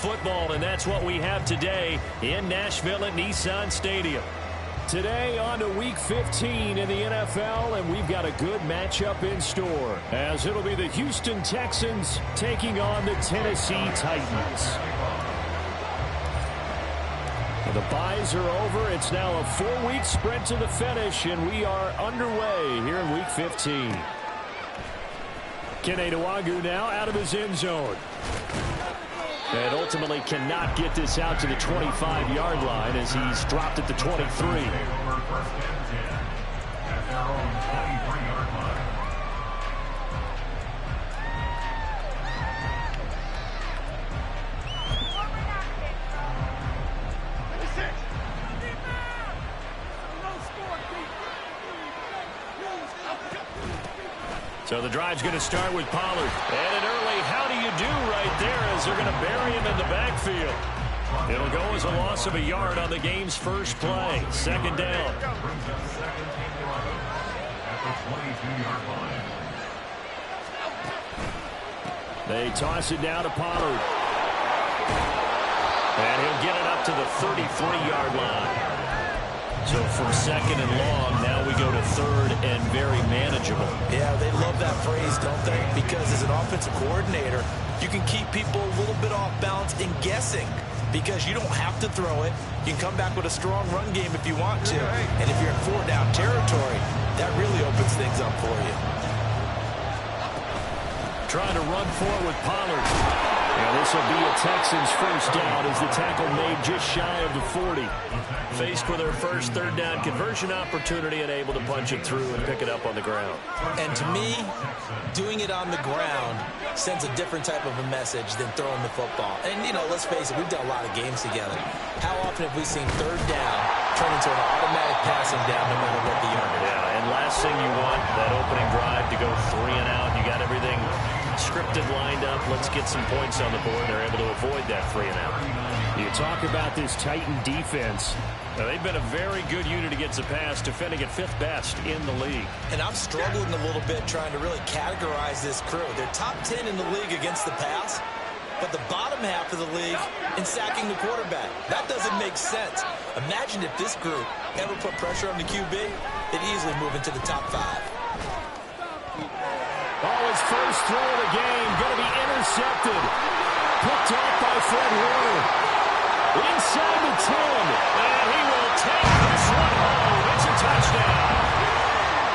football, and that's what we have today in Nashville at Nissan Stadium. Today on to Week 15 in the NFL, and we've got a good matchup in store, as it'll be the Houston Texans taking on the Tennessee Titans. The byes are over. It's now a 4-week sprint to the finish, and we are underway here in Week 15. HOU now out of his end zone. And ultimately cannot get this out to the 25-yard line as he's dropped at the 23. So the drive's going to start with Pollard. And an early how do you do right there as they're going to bury him in the backfield. It'll go as a loss of a yard on the game's first play. Second down. They toss it down to Pollard. And he'll get it up to the 33-yard line. So from second and long, now we go to third and very manageable. Yeah, they love that phrase, don't they? Because as an offensive coordinator, you can keep people a little bit off balance and guessing because you don't have to throw it. You can come back with a strong run game if you want to. And if you're in 4-down territory, that really opens things up for you. Trying to run forward with Pollard. And this will be a Texans first down as the tackle made just shy of the 40. Faced with their first third down conversion opportunity and able to punch it through and pick it up on the ground. And to me, doing it on the ground sends a different type of a message than throwing the football. And, you know, let's face it, we've done a lot of games together. How often have we seen third down turn into an automatic passing down no matter what the yardage? Yeah, and last thing you want, that opening drive to go 3 and out. You got everything scripted, lined up. Let's get some points on the board. They're able to avoid that 3 and out. You talk about this Titan defense. Now, they've been a very good unit against the pass, defending at 5th best in the league. And I'm struggling a little bit trying to really categorize this crew. They're top 10 in the league against the pass, but the bottom half of the league in sacking the quarterback. That doesn't make sense. Imagine if this group ever put pressure on the QB, they'd easily move into the top 5. Oh, his first throw of the game going to be intercepted. Picked off by Fred Warner. Inside the 10. And he will take this one home. It's a touchdown.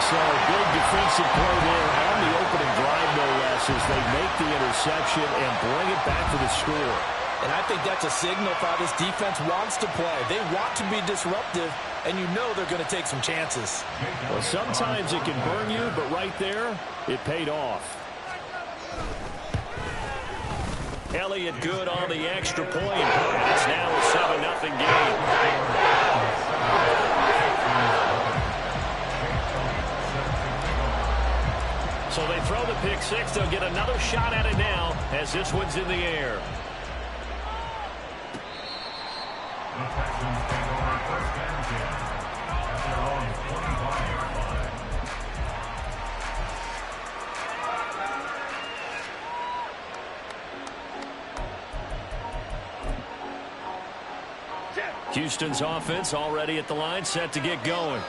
So big defensive play there on the opening drive, no less, as they make the interception and bring it back to the score. And I think that's a signal for how this defense wants to play. They want to be disruptive, and you know they're going to take some chances. Well, sometimes it can burn you, but right there, it paid off. Elliott good on the extra point. And it's now a 7-0 game. So they throw the pick six. They'll get another shot at it now as this one's in the air. The Texans take over first and 10 at their own 25-yard line. Houston's offense already at the line, set to get going.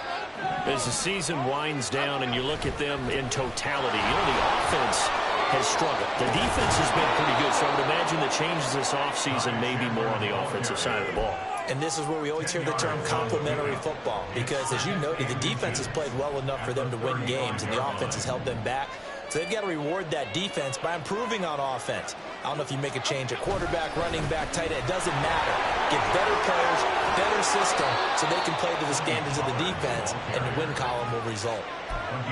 As the season winds down and you look at them in totality, you know, the offense has struggled. The defense has been pretty good, so I would imagine the changes this offseason may be more on the offensive side of the ball. And this is where we always hear the term complementary football, because as you noted, the defense has played well enough for them to win games, and the offense has held them back. So they've got to reward that defense by improving on offense. I don't know if you make a change at quarterback, running back, tight end. It doesn't matter. Get better players, better system, so they can play to the standards of the defense, and the win column will result.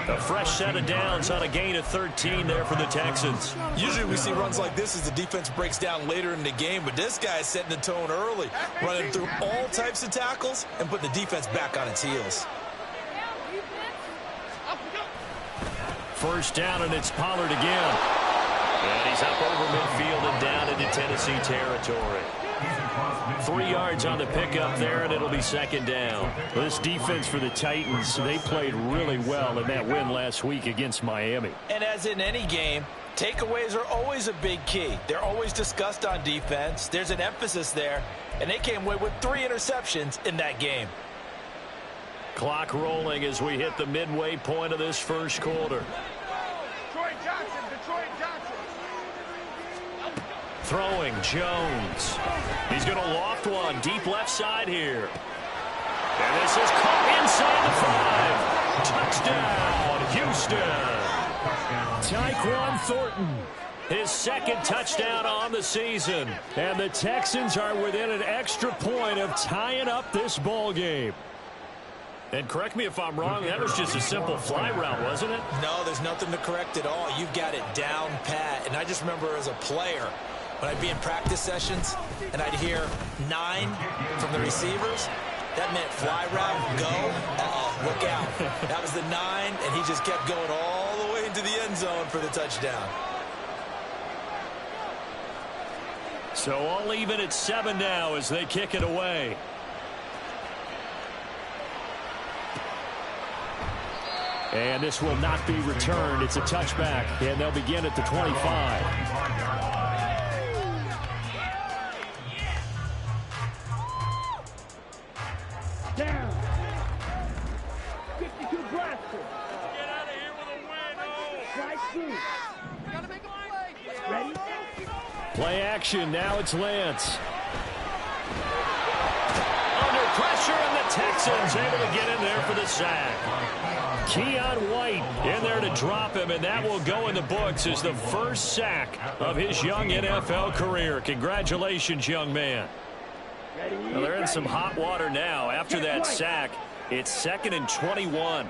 A fresh set of downs on a gain of 13 there for the Texans. Usually we see runs like this as the defense breaks down later in the game, but this guy is setting the tone early, running through all types of tackles and putting the defense back on its heels. First down, and it's Pollard again. And he's up over midfield and down into Tennessee territory. 3 yards on the pickup there, and it'll be second down. This defense for the Titans, they played really well in that win last week against Miami. And as in any game, Takeaways are always a big key. They're always discussed on defense. There's an emphasis there, and they came away with 3 interceptions in that game. Clock rolling as we hit the midway point of this first quarter. Detroit Johnson. Throwing Jones. He's going to loft one deep left side here. And this is caught inside the 5. Touchdown, Houston. Tyquan Thornton, his second touchdown on the season. And the Texans are within an extra point of tying up this ball game. And correct me if I'm wrong, that was just a simple fly route, wasn't it? No, there's nothing to correct at all. You've got it down pat. And I just remember as a player, when I'd be in practice sessions and I'd hear 9 from the receivers, that meant fly route, go, look out. That was the 9, and he just kept going all the way into the end zone for the touchdown. So all even at 7 now as they kick it away. And this will not be returned. It's a touchback, and they'll begin at the 25. Down. 52 Bradford. Get out of here with a win, oh! Right through. Gotta make a play. Ready? Play action. Now it's Lance. Under pressure, and the Texans able to get in there for the sack. Keon White in there to drop him, and that will go in the books as the first sack of his young NFL career. Congratulations, young man. Well, they're in some hot water now. After that sack, it's 2nd and 21.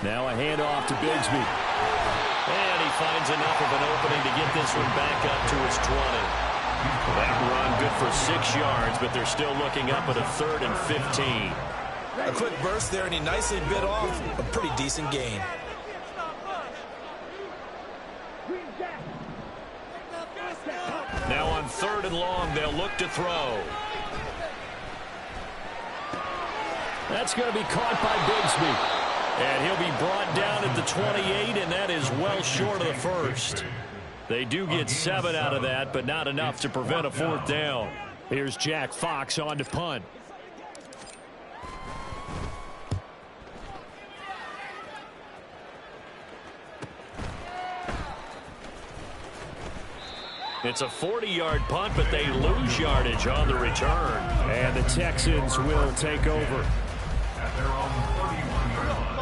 Now a handoff to Bigsby. And he finds enough of an opening to get this one back up to his 20. That run good for 6 yards, but they're still looking up at a 3rd and 15. A quick burst there, and he nicely bit off a pretty decent gain. Now on 3rd and long, they'll look to throw. That's going to be caught by Bigsby. And he'll be brought down at the 28, and that is well short of the first. They do get 7 out of that, but not enough to prevent a 4th down. Here's Jack Fox on to punt. It's a 40-yard punt, but they lose yardage on the return. And the Texans will take over.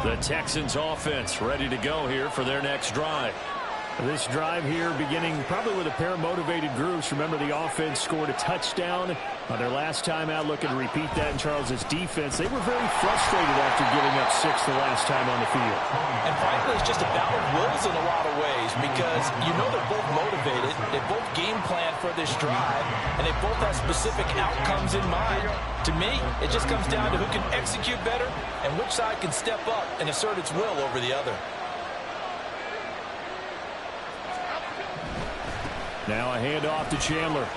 The Texans offense ready to go here for their next drive. This drive here beginning probably with a pair of motivated groups. Remember, the offense scored a touchdown on their last time out. Looking to repeat that in Charles's defense. They were very frustrated after giving up 6 the last time on the field. And frankly, it's just a battle of wills in a lot of ways because you know they're both motivated. They both game plan for this drive, and they both have specific outcomes in mind. To me, it just comes down to who can execute better and which side can step up and assert its will over the other. Now a handoff to Chandler.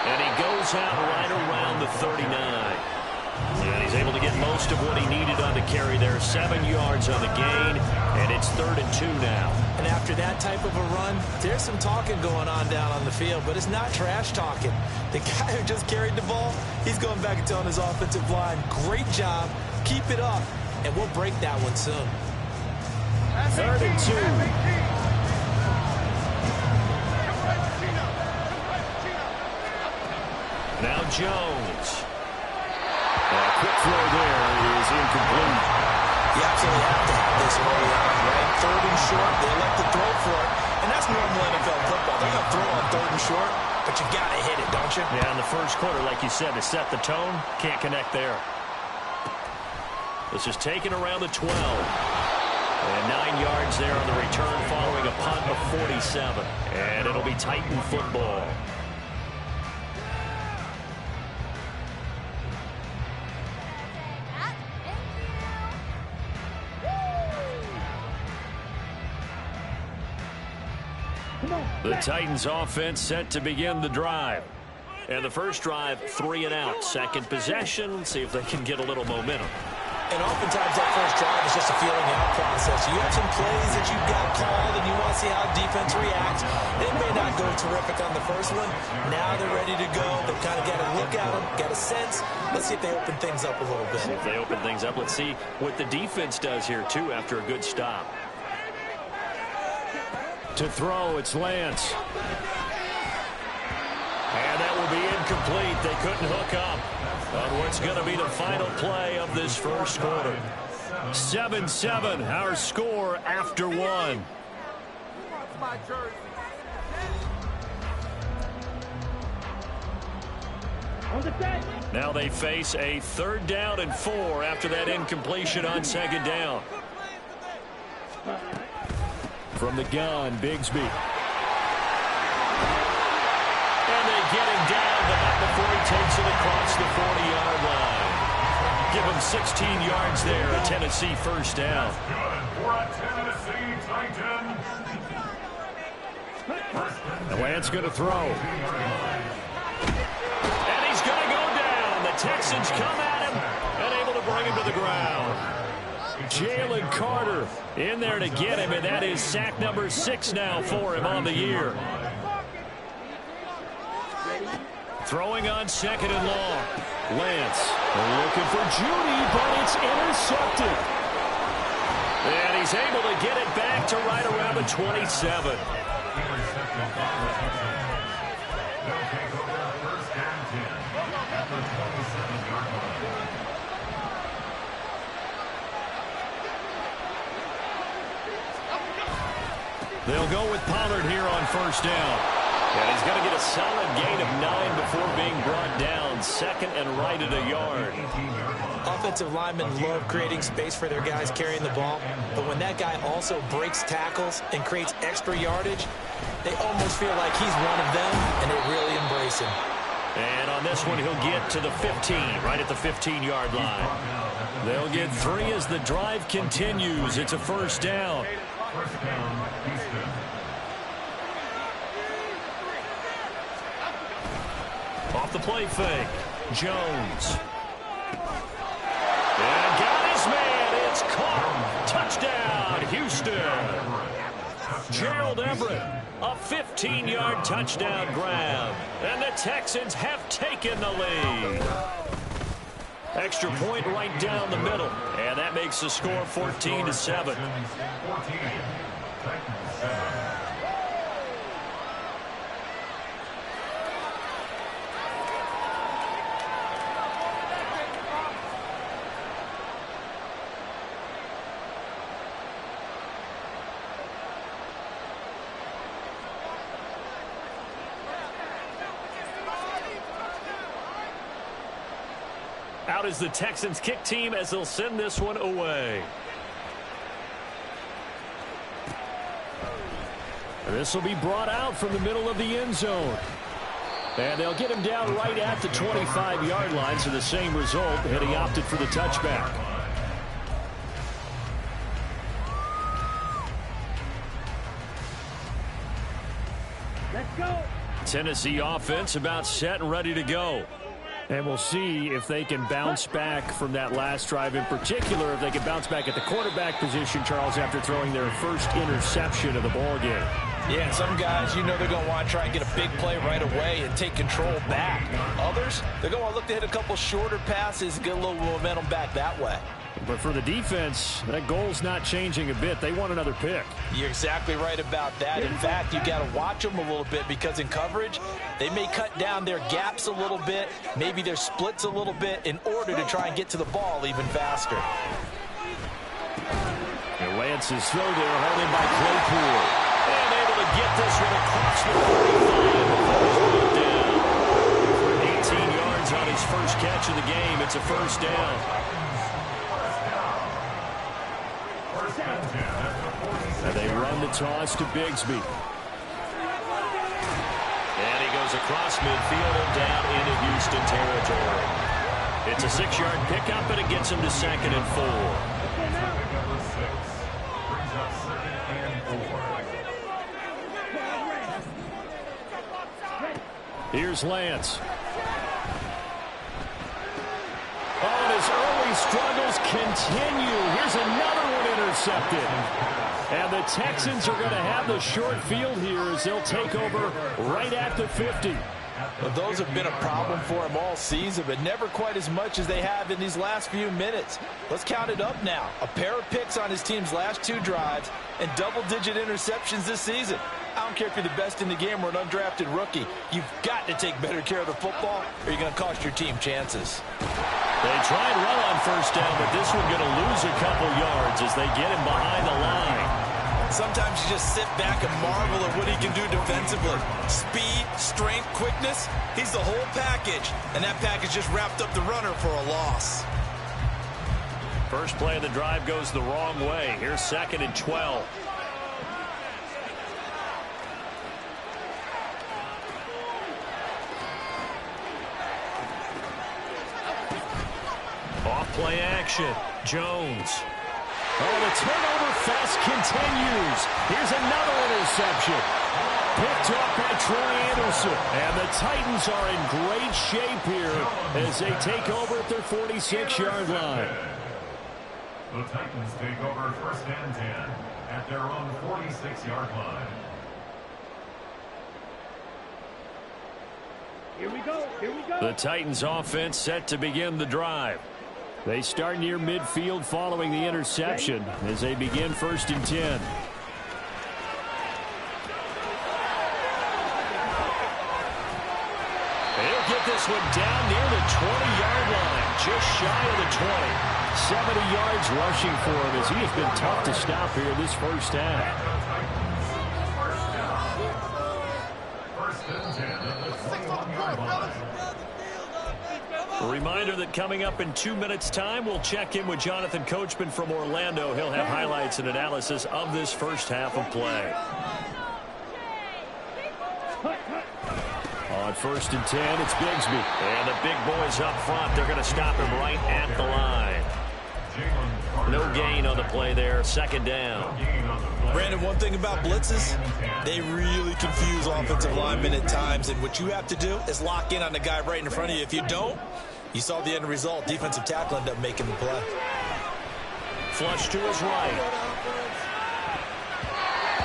And he goes out right around the 39. And he's able to get most of what he needed on the carry there. 7 yards on the gain, and it's 3rd and 2 now. And after that type of a run, there's some talking going on down on the field, but it's not trash talking. The guy who just carried the ball, he's going back and telling his offensive line, great job, keep it up, and we'll break that one soon. 3rd and 2. Now Jones. A quick throw there is incomplete. You absolutely have to have this early on, right? 3rd and short, they elect to throw for it. And that's normal NFL football. They're going to throw on 3rd and short, but you got to hit it, don't you? Yeah, in the first quarter, like you said, to set the tone, can't connect there. This is taken around the 12. And 9 yards there on the return following a punt of 47. And it'll be Titan football. The Titans offense set to begin the drive. And the first drive, 3 and out. Second possession, see if they can get a little momentum. And oftentimes that first drive is just a feeling out process. You have some plays that you've got called and you want to see how defense reacts. It may not go terrific on the first one. Now they're ready to go. They've kind of got a look at them, got a sense. Let's see if they open things up a little bit. If they open things up, let's see what the defense does here, too, after a good stop. To throw, it's Lance. And that will be incomplete. They couldn't hook up on what's going to be the final play of this first quarter. 7-7, our score after one. Now they face a 3rd down and 4 after that incompletion on 2nd down. From the gun, Bigsby. And they get him down, but not before he takes it across the 40-yard line. Give him 16 yards there, a Tennessee first down. And Lance going to throw. And he's going to go down. The Texans come at him and able to bring him to the ground. Jalen Carter in there to get him, and that is sack number 6 now for him on the year. Throwing on 2nd and long. Lance looking for Judy, but it's intercepted. And he's able to get it back to right around the 27. They'll go with Pollard here on first down. And he's going to get a solid gain of 9 before being brought down. 2nd and right at a yard. Offensive linemen love creating space for their guys carrying the ball. But when that guy also breaks tackles and creates extra yardage, they almost feel like he's one of them, and they really embrace him. And on this one, he'll get to the 15, right at the 15-yard line. They'll get 3 as the drive continues. It's a first down. Off the play fake, Jones. And got his man. It's caught. Touchdown, Houston. Gerald Everett, a 15-yard touchdown grab. And the Texans have taken the lead. Extra point right down the middle. And that makes the score 14-7. Out is the Texans kick team as they'll send this one away. This will be brought out from the middle of the end zone. And they'll get him down right at the 25-yard line, so the same result, and he opted for the touchback. Let's go. Tennessee offense about set and ready to go. And we'll see if they can bounce back from that last drive, in particular, if they can bounce back at the quarterback position, Charles, after throwing their first interception of the ball game. Yeah, some guys, you know they're going to want to try and get a big play right away and take control back. Others, they're going to want to look to hit a couple shorter passes and get a little momentum back that way. But for the defense, that goal's not changing a bit. They want another pick. You're exactly right about that. In fact, you got to watch them a little bit because in coverage, they may cut down their gaps a little bit, maybe their splits a little bit in order to try and get to the ball even faster. And Lance's throw there, holding by Claypool. And able to get this one across the 45 before he's brought down. 18 yards on his first catch of the game. It's a first down. And they run the toss to Bigsby. And he goes across midfield and down into Houston territory. It's a 6-yard pickup, and it gets him to 2nd and 4. Here's Lance. On his early these struggles continue. Here's another one intercepted. And the Texans are going to have the short field here as they'll take over right at the 50. Well, those have been a problem for him all season, but never quite as much as they have in these last few minutes. Let's count it up now. A pair of picks on his team's last 2 drives and double-digit interceptions this season. I don't care if you're the best in the game or an undrafted rookie. You've got to take better care of the football or you're going to cost your team chances. They try and run on first down, but this one's going to lose a couple yards as they get him behind the line. Sometimes you just sit back and marvel at what he can do defensively. Speed, strength, quickness, he's the whole package. And that package just wrapped up the runner for a loss. First play of the drive goes the wrong way. Here's 2nd and 12. Off play action. Jones. Oh, the turnover fest continues. Here's another interception. Picked up by Troy Anderson. And the Titans are in great shape here as they take over at their 46-yard line. The Titans take over 1st and 10 at their own 46-yard line. Here we go. Here we go. The Titans offense set to begin the drive. They start near midfield following the interception as they begin 1st and 10. They'll get this one down near the 20-yard line, just shy of the 20. 70 yards rushing for him as he has been tough to stop here this first half. First and 10 at the 21-yard line. A reminder that coming up in 2 minutes' time, we'll check in with Jonathan Coachman from Orlando. He'll have highlights and analysis of this first half of play. On 1st and 10, it's Bigsby. And the big boys up front, they're going to stop him right at the line. No gain on the play there, 2nd down. Brandon, one thing about blitzes, they really confuse offensive linemen at times, and what you have to do is lock in on the guy right in front of you. If you don't, you saw the end result. Defensive tackle ended up making the play. Flush to his right.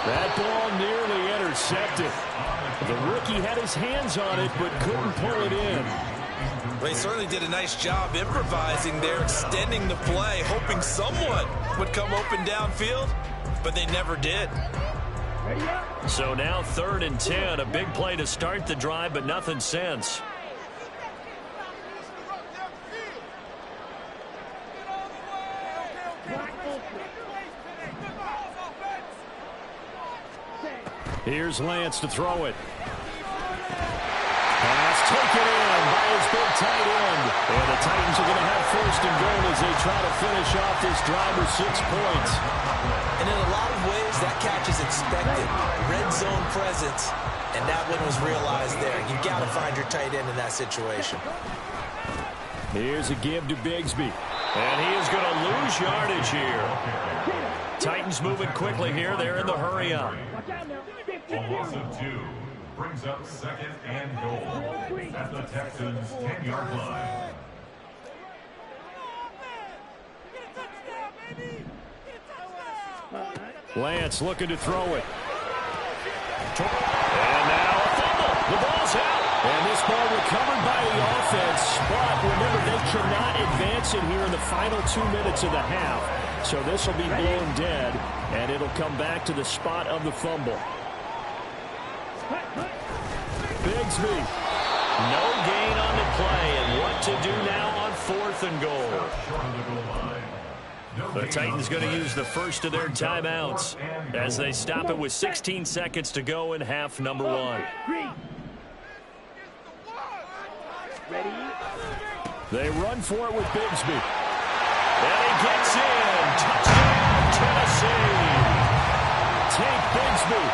That ball nearly intercepted. The rookie had his hands on it, but couldn't pull it in. They certainly did a nice job improvising there, extending the play, hoping someone would come open downfield, but they never did. So now 3rd and 10, a big play to start the drive, but nothing since. Here's Lance to throw it. Pass taken in by his big tight end. And the Titans are going to have 1st and goal as they try to finish off this drive with 6 points. And in a lot of ways, that catch is expected. Red zone presence, and that one was realized there. You've got to find your tight end in that situation. Here's a give to Bigsby. And he is going to lose yardage here. Titans moving quickly here. They're in the hurry up. A loss of 2 brings up 2nd and goal at the Texans' 10-yard line. Lance looking to throw it. And now a fumble. The ball's out. And this ball recovered by the offense. But remember, they cannot advance it here in the final 2 minutes of the half. So this will be blown dead, and it'll come back to the spot of the fumble. Bigsby. No gain on the play, and what to do now on 4th and goal. The Titans going to use the first of their timeouts as they stop it with 16 seconds to go in half number 1. They run for it with Bigsby. And he gets in. Touchdown, Tennessee. Take Bigsby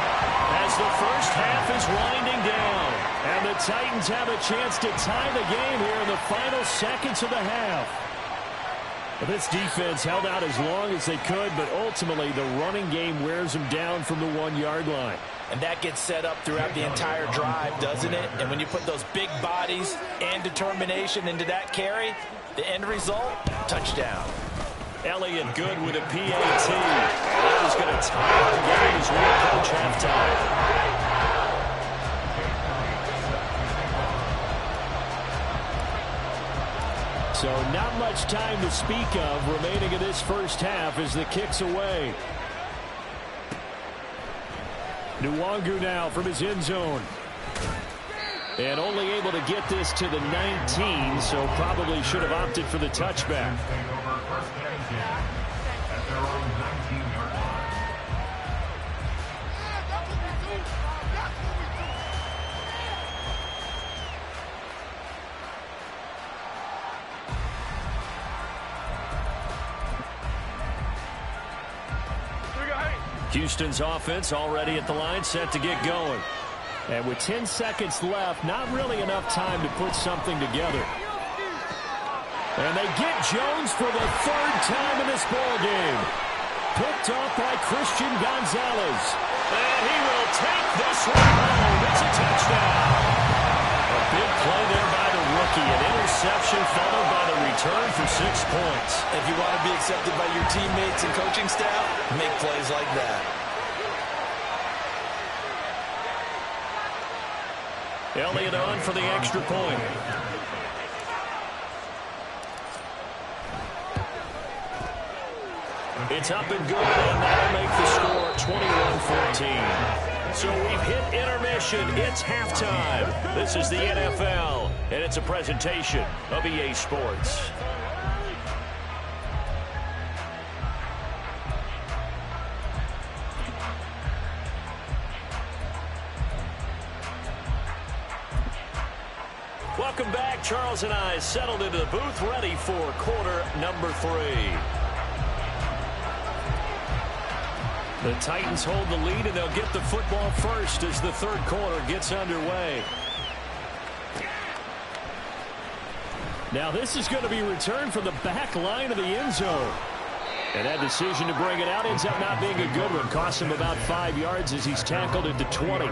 as the first half is winding down. And the Titans have a chance to tie the game here in the final seconds of the half. Well, this defense held out as long as they could, but ultimately the running game wears them down from the 1-yard line. And that gets set up throughout the entire drive, doesn't it? And when you put those big bodies and determination into that carry, the end result, touchdown. Elliott good with a PAT. That is going to tie the game as we approach halftime. So not much time to speak of remaining in this first half as the kick's away. Nwangu now from his end zone. And only able to get this to the 19, so probably should have opted for the touchback. Houston's offense already at the line, set to get going. And with 10 seconds left, not really enough time to put something together. And they get Jones for the 3rd time in this ball game. Picked off by Christian Gonzalez. And he will take this one home. It's a touchdown. A big play there by the rookie. An interception followed by the return for 6 points. If you want to be accepted by your teammates and coaching staff, make plays like that. Elliott on for the extra point. It's up and good, and that'll make the score 21-14. So we've hit intermission. It's halftime. This is the NFL, and it's a presentation of EA Sports. Welcome back. Charles and I settled into the booth, ready for quarter number 3. The Titans hold the lead, and they'll get the football first as the 3rd quarter gets underway. Now this is going to be returned from the back line of the end zone. And that decision to bring it out ends up not being a good one. Costs him about 5 yards as he's tackled into 20.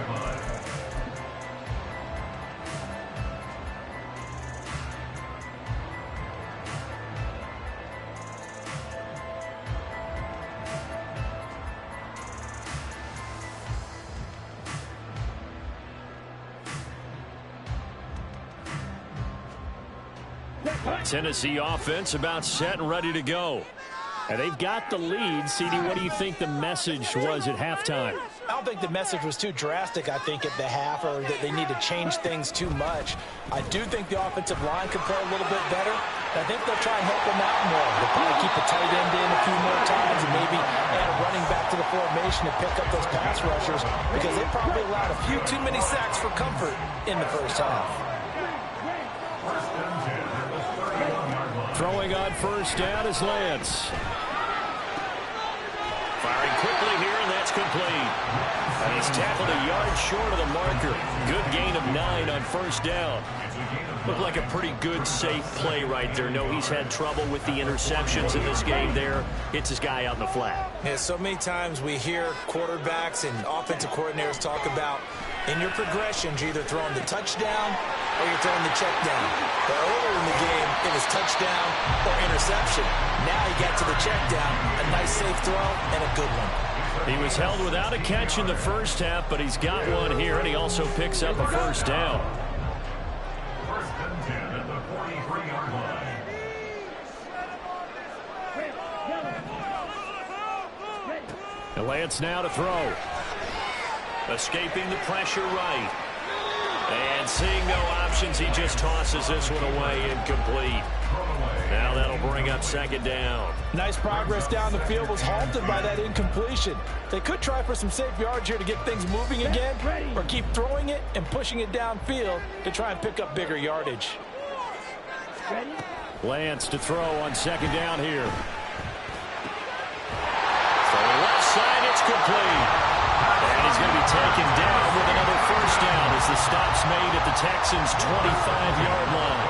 Tennessee offense about set and ready to go. And they've got the lead. CD, what do you think the message was at halftime? I don't think the message was too drastic, I think, at the half, or that they need to change things too much. I do think the offensive line could play a little bit better. I think they'll try and help them out more. They'll probably keep a tight end in a few more times and maybe add a running back to the formation to pick up those pass rushers, because they probably allowed a few too many sacks for comfort in the first half. Throwing on first down is Lance. Firing quickly here, and that's complete. And he's tackled a yard short of the marker. Good gain of 9 on first down. Looked like a pretty good, safe play right there. No, he's had trouble with the interceptions in this game there. Hits his guy out in the flat. Yeah, so many times we hear quarterbacks and offensive coordinators talk about in your progressions, you're either throwing the touchdown or you're throwing the check down. But earlier in the game, it was touchdown or interception. Now he got to the check down, a nice safe throw, and a good one. He was held without a catch in the first half, but he's got one here, and he also picks up a first down. First and 10 at the 43-yard line. And Lance now to throw. Escaping the pressure right. And seeing no options, he just tosses this one away, incomplete. Now that'll bring up second down. Nice progress down the field, was halted by that incompletion. They could try for some safe yards here to get things moving again, or keep throwing it and pushing it downfield to try and pick up bigger yardage. Lance to throw on second down here. So left side, it's complete. And he's going to be taken down with another first down as the stop's made at the Texans' 25-yard line.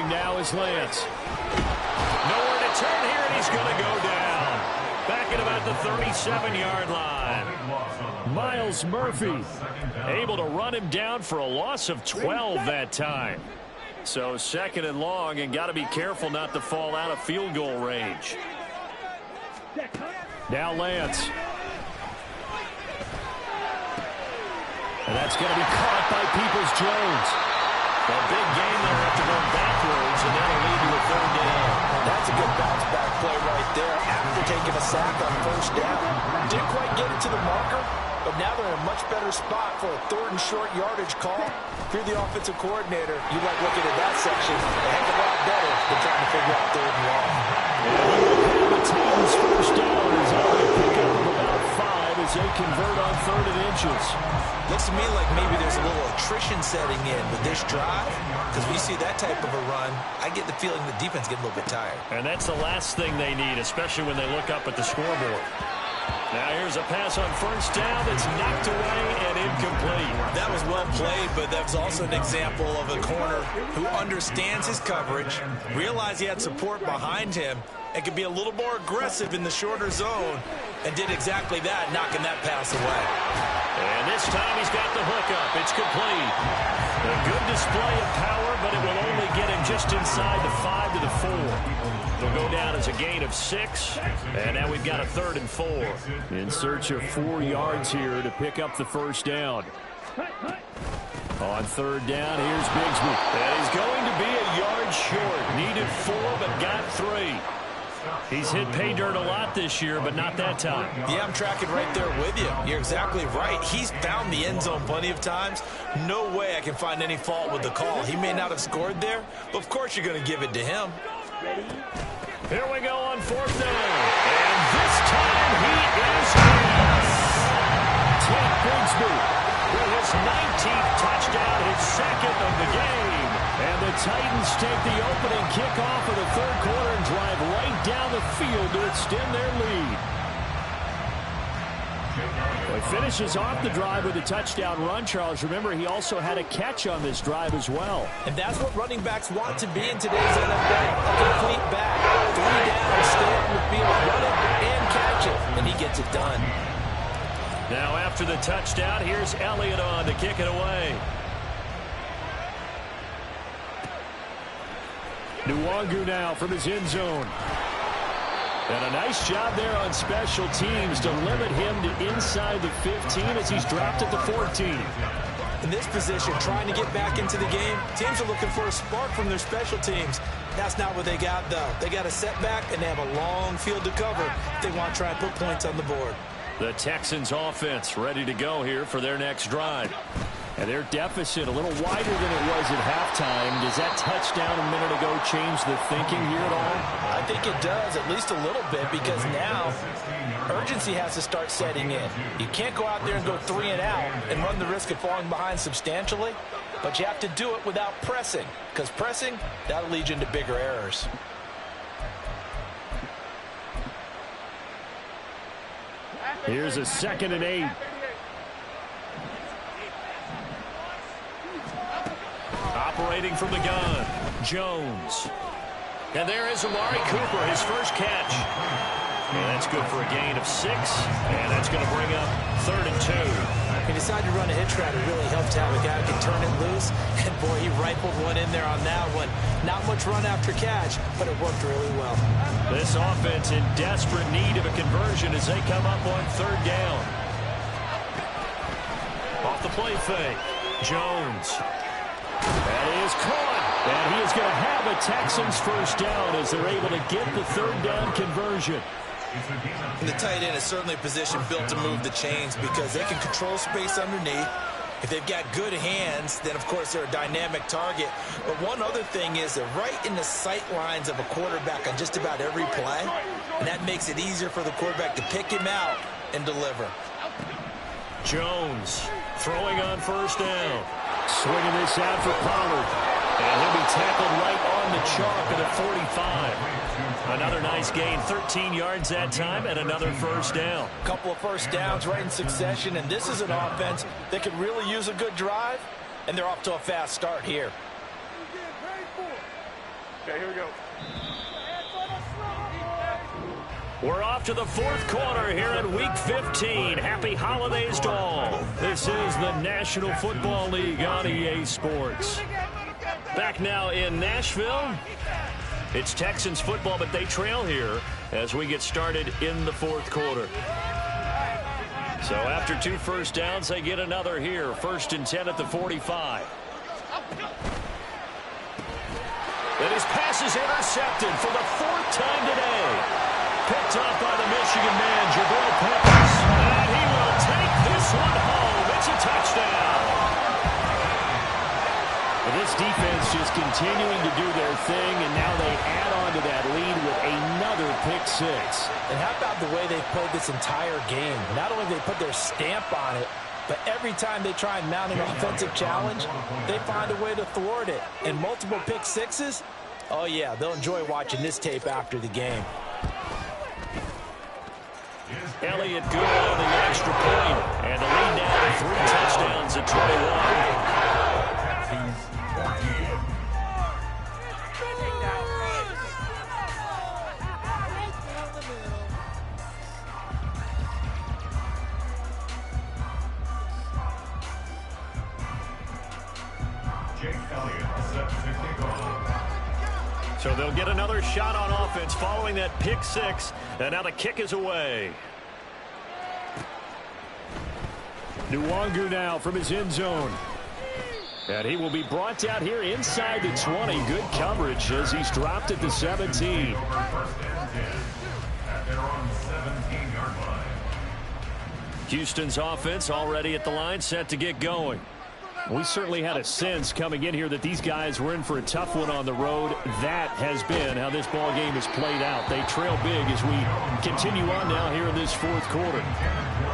now is Lance. Nowhere to turn here, and he's going to go down. Back at about the 37-yard line. Miles Murphy able to run him down for a loss of 12 that time. So 2nd and long, and got to be careful not to fall out of field goal range. Now Lance. And that's going to be caught by Peoples-Jones. A big game there after going backwards, and that'll lead to a 3rd down. That's a good bounce-back play right there after taking a sack on 1st down. Didn't quite get it to the marker, but now they're in a much better spot for a 3rd and short yardage call. If you're the offensive coordinator, you like looking at that section a heck of a lot better than trying to figure out 3rd and long. The Titans' 1st down is on a pickup of about 5 as they convert on 3rd and inches. Looks to me like maybe there's a little attrition setting in with this drive, because when you see that type of a run, I get the feeling the defense getting a little bit tired. And that's the last thing they need, especially when they look up at the scoreboard. Now here's a pass on 1st down that's knocked away and incomplete. That was well played, but that's also an example of a corner who understands his coverage, realized he had support behind him, and could be a little more aggressive in the shorter zone, and did exactly that, knocking that pass away. And this time he's got the hook up. It's complete. A good display of power, but it will only get him just inside the 5 to the 4. It'll go down as a gain of 6. And now we've got a 3rd and 4. In search of 4 yards here to pick up the 1st down. On 3rd down, here's Bigsby. And he's going to be a yard short. Needed 4, but got 3. He's hit pay dirt a lot this year, but not that time. Yeah, I'm tracking right there with you. You're exactly right. He's found the end zone plenty of times. No way I can find any fault with the call. He may not have scored there, but of course you're going to give it to him. Here we go on 4th down. And this time he is in. Tenn Bigsby with his 19th touchdown, his 2nd of the game. And the Titans take the opening kickoff of the 3rd quarter and drive right down the field to extend their lead. Well, he finishes off the drive with a touchdown run, Charles. Remember, he also had a catch on this drive as well. And that's what running backs want to be in today's NFL. A complete back. 3 down, stay on the field, run it, and catch it. And he gets it done. Now after the touchdown, here's Elliott on to kick it away. Nwangu now from his end zone. And a nice job there on special teams to limit him to inside the 15 as he's dropped at the 14. In this position, trying to get back into the game, teams are looking for a spark from their special teams. That's not what they got, though. They got a setback, and they have a long field to cover if they want to try and put points on the board. The Texans offense ready to go here for their next drive. And their deficit a little wider than it was at halftime. Does that touchdown a minute ago change the thinking here at all? I think it does, at least a little bit, because now urgency has to start setting in. You can't go out there and go 3 and out and run the risk of falling behind substantially, but you have to do it without pressing, because pressing, that'll lead you into bigger errors. Here's a 2nd and 8. Operating from the gun, Jones. And there is Amari Cooper, his first catch. And that's good for a gain of 6. And that's going to bring up 3rd and 2. He decided to run a hitch route. It really helped to have a guy who can turn it loose. And, boy, he rifled one in there on that one. Not much run after catch, but it worked really well. This offense in desperate need of a conversion as they come up on 3rd down. Off the play fake, Jones. That is caught. And he is going to have a Texans first down as they're able to get the 3rd down conversion. And the tight end is certainly a position built to move the chains because they can control space underneath. If they've got good hands, then, of course, they're a dynamic target. But one other thing is they're right in the sight lines of a quarterback on just about every play. And that makes it easier for the quarterback to pick him out and deliver. Jones throwing on 1st down. Swinging this out for Pollard. And he'll be tackled right on the chalk at a 45. Another nice gain, 13 yards that time, and another 1st down. A couple of 1st downs right in succession, and this is an offense that could really use a good drive, and they're off to a fast start here. Okay, here we go. We're off to the fourth quarter here in Week 15. Happy holidays to all. This is the National Football League on EA Sports. Back now in Nashville. It's Texans football, but they trail here as we get started in the fourth quarter. So after 2 first downs, they get another here. 1st and 10 at the 45. And his pass is intercepted for the 4th time today. Picked up by the Michigan man, Jabril Peppers. And he will take this one home. It's a touchdown. Well, this defense just continuing to do their thing, and now they add on to that lead with another pick six. And how about the way they played this entire game? Not only did they put their stamp on it, but every time they try and mount an offensive challenge, they find a way to thwart it. And multiple pick sixes, oh yeah, they'll enjoy watching this tape after the game. Elliott good on the extra point, and the lead now to 3 touchdowns at 21. So they'll get another shot on offense following that pick six, and now the kick is away. Nwangu now from his end zone. And he will be brought down here inside the 20. Good coverage as he's dropped at the 17. Houston's offense already at the line, set to get going. We certainly had a sense coming in here that these guys were in for a tough one on the road. That has been how this ball game has played out. They trail big as we continue on now here in this fourth quarter.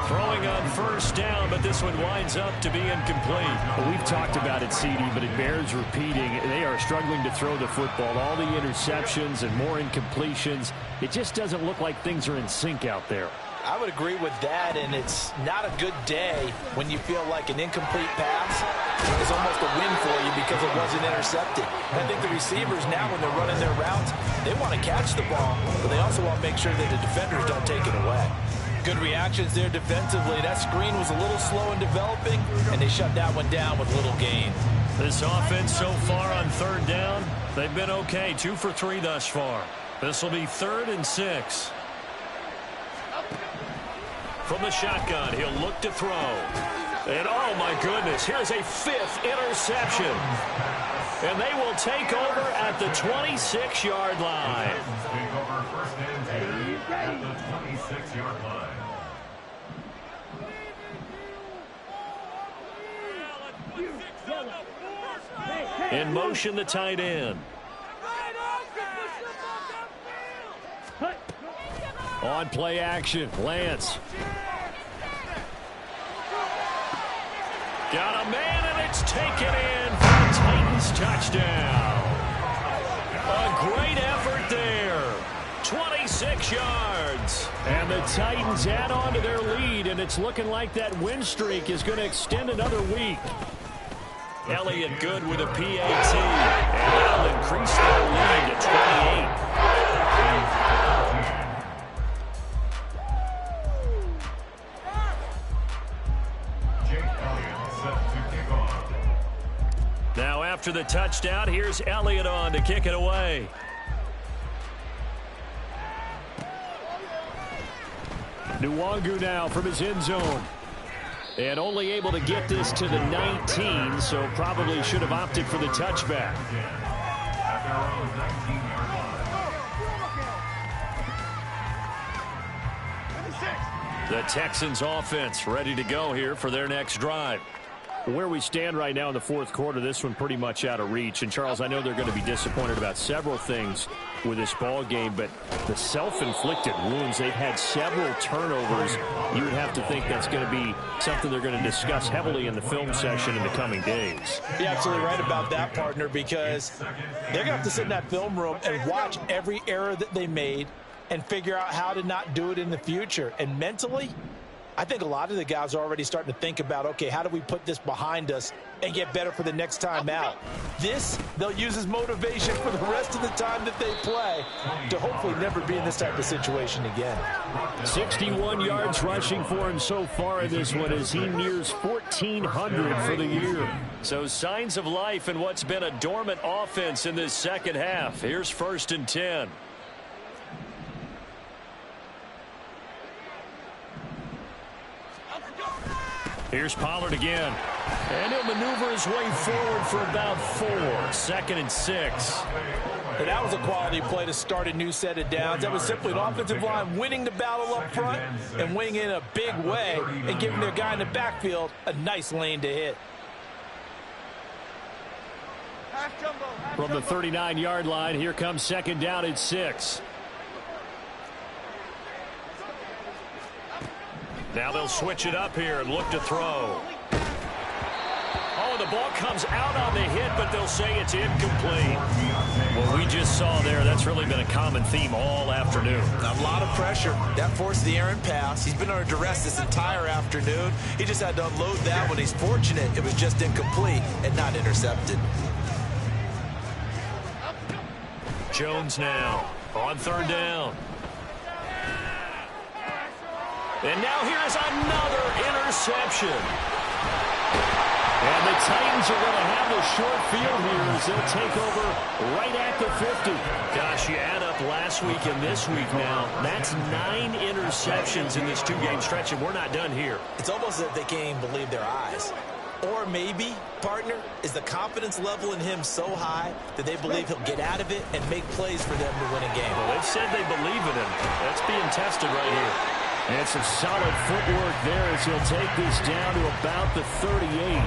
Throwing on 1st down, but this one winds up to be incomplete. Well, we've talked about it, CD, but it bears repeating. They are struggling to throw the football. All the interceptions and more incompletions. It just doesn't look like things are in sync out there. I would agree with that, and it's not a good day when you feel like an incomplete pass is almost a win for you because it wasn't intercepted. I think the receivers now, when they're running their routes, they want to catch the ball, but they also want to make sure that the defenders don't take it away. Good reactions there defensively. That screen was a little slow in developing, and they shut that one down with little gain. This offense so far on 3rd down, they've been okay. 2 for 3 thus far. This will be 3rd and 6. From the shotgun, he'll look to throw. And oh my goodness, here's a 5th interception. And they will take over at the 26-yard line. Take over 1st and 10 at the 26-yard line. In motion, the tight end. On play action, Lance. Got a man, and it's taken in for the Titans touchdown. A great effort there. 26 yards. And the Titans add on to their lead, and it's looking like that win streak is going to extend another week. Elliott good with a PAT, and that'll increase their lead to 28. Now after the touchdown, here's Elliott on to kick it away. Nwangu now from his end zone. And only able to get this to the 19, so probably should have opted for the touchback. The Texans offense ready to go here for their next drive. Where we stand right now in the fourth quarter, this one pretty much out of reach. And, Charles, I know they're going to be disappointed about several things with this ball game, but the self-inflicted wounds, they've had several turnovers. You would have to think that's going to be something they're going to discuss heavily in the film session in the coming days. You're absolutely right about that, partner, because they're going to have to sit in that film room and watch every error that they made and figure out how to not do it in the future. And mentally, I think a lot of the guys are already starting to think about, okay, how do we put this behind us and get better for the next time out? This, they'll use as motivation for the rest of the time that they play to hopefully never be in this type of situation again. 61 yards rushing for him so far in this one as he nears 1,400 for the year. So signs of life in what's been a dormant offense in this second half. Here's 1st and 10. Here's Pollard again. And he'll maneuver his way forward for about 4. 2nd and 6. And that was a quality play to start a new set of downs. That was simply an offensive line winning the battle up front and winning in a big way and giving their guy in the backfield a nice lane to hit. From the 39-yard line, here comes 2nd down at 6. Now they'll switch it up here and look to throw. Oh, the ball comes out on the hit, but they'll say it's incomplete. What we just saw there, that's really been a common theme all afternoon. A lot of pressure. That forced the errant pass. He's been under duress this entire afternoon. He just had to unload that one. He's fortunate it was just incomplete and not intercepted. Jones now on 3rd down. And now here's another interception. And the Titans are going to have a short field here as they'll take over right at the 50. Gosh, you add up last week and this week now. That's 9 interceptions in this 2-game stretch, and we're not done here. It's almost as if they can't even believe their eyes. Or maybe, partner, is the confidence level in him so high that they believe he'll get out of it and make plays for them to win a game. Well, they've said they believe in him. That's being tested right here. And some solid footwork there as he'll take this down to about the 38.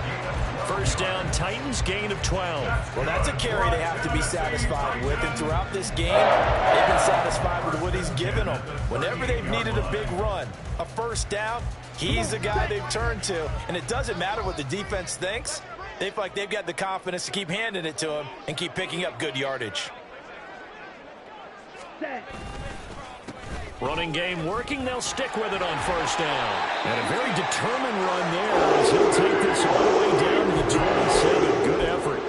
1st down, Titans, gain of 12. Well, that's a carry they have to be satisfied with. And throughout this game, they've been satisfied with what he's given them. Whenever they've needed a big run, a 1st down, he's the guy they've turned to. And it doesn't matter what the defense thinks. They feel like they've got the confidence to keep handing it to him and keep picking up good yardage. Running game working. They'll stick with it on 1st down. And a very determined run there as he'll take this all the way down to the 27. Good effort.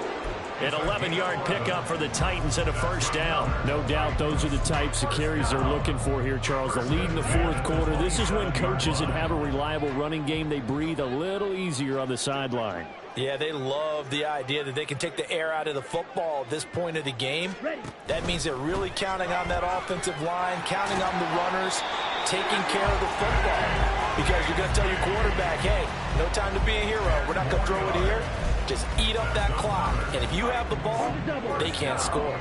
An 11-yard pickup for the Titans and a 1st down. No doubt those are the types of carries they're looking for here, Charles. The lead in the 4th quarter. This is when coaches that have a reliable running game, they breathe a little easier on the sideline. Yeah, they love the idea that they can take the air out of the football at this point of the game. That means they're really counting on that offensive line, counting on the runners, taking care of the football. Because you're going to tell your quarterback, hey, no time to be a hero. We're not going to throw it here. Just eat up that clock. And if you have the ball, they can't score.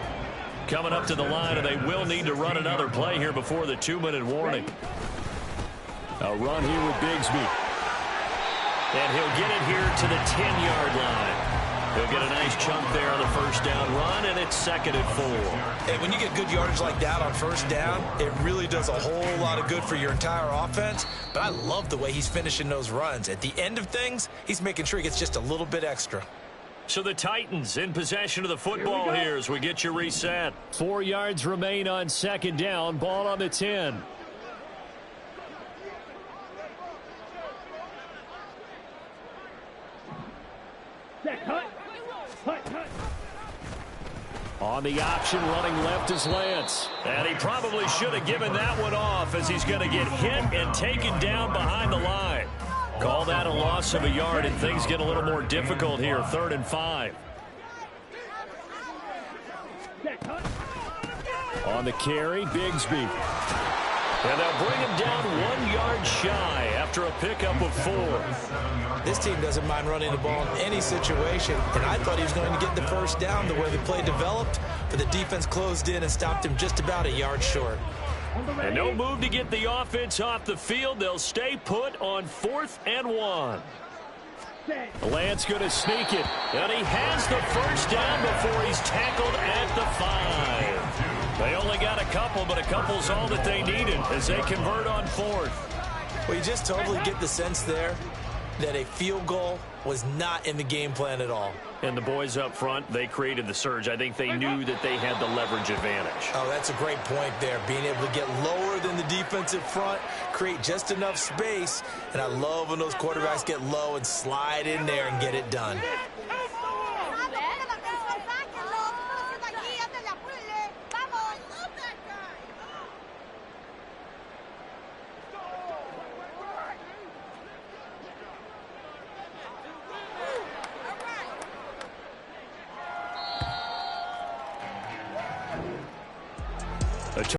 Coming up to the line, and they will need to run another play here before the 2-minute warning. A run here with Bigsby. And he'll get it here to the 10-yard line. He'll get a nice chunk there on the 1st down run, and it's 2nd and 4. And when you get good yardage like that on 1st down, it really does a whole lot of good for your entire offense. But I love the way he's finishing those runs. At the end of things, he's making sure he gets just a little bit extra. So the Titans in possession of the football here as we get you reset. 4 yards remain on 2nd down. Ball on the 10. On the option, running left is Lance. And he probably should have given that one off as he's going to get hit and taken down behind the line. Call that a loss of a yard, and things get a little more difficult here. 3rd and 5. On the carry, Bigsby. And they'll bring him down 1 yard shy after a pickup of 4. This team doesn't mind running the ball in any situation, and I thought he was going to get the 1st down the way the play developed, but the defense closed in and stopped him just about a yard short. And no move to get the offense off the field. They'll stay put on 4th and 1. Lance going to sneak it, and he has the 1st down before he's tackled at the 5. They only got a couple, but a couple's all that they needed as they convert on 4th. Well, you just totally get the sense there that a field goal was not in the game plan at all. And the boys up front, they created the surge. I think they knew that they had the leverage advantage. Oh, that's a great point there. Being able to get lower than the defensive front, create just enough space. And I love when those quarterbacks get low and slide in there and get it done.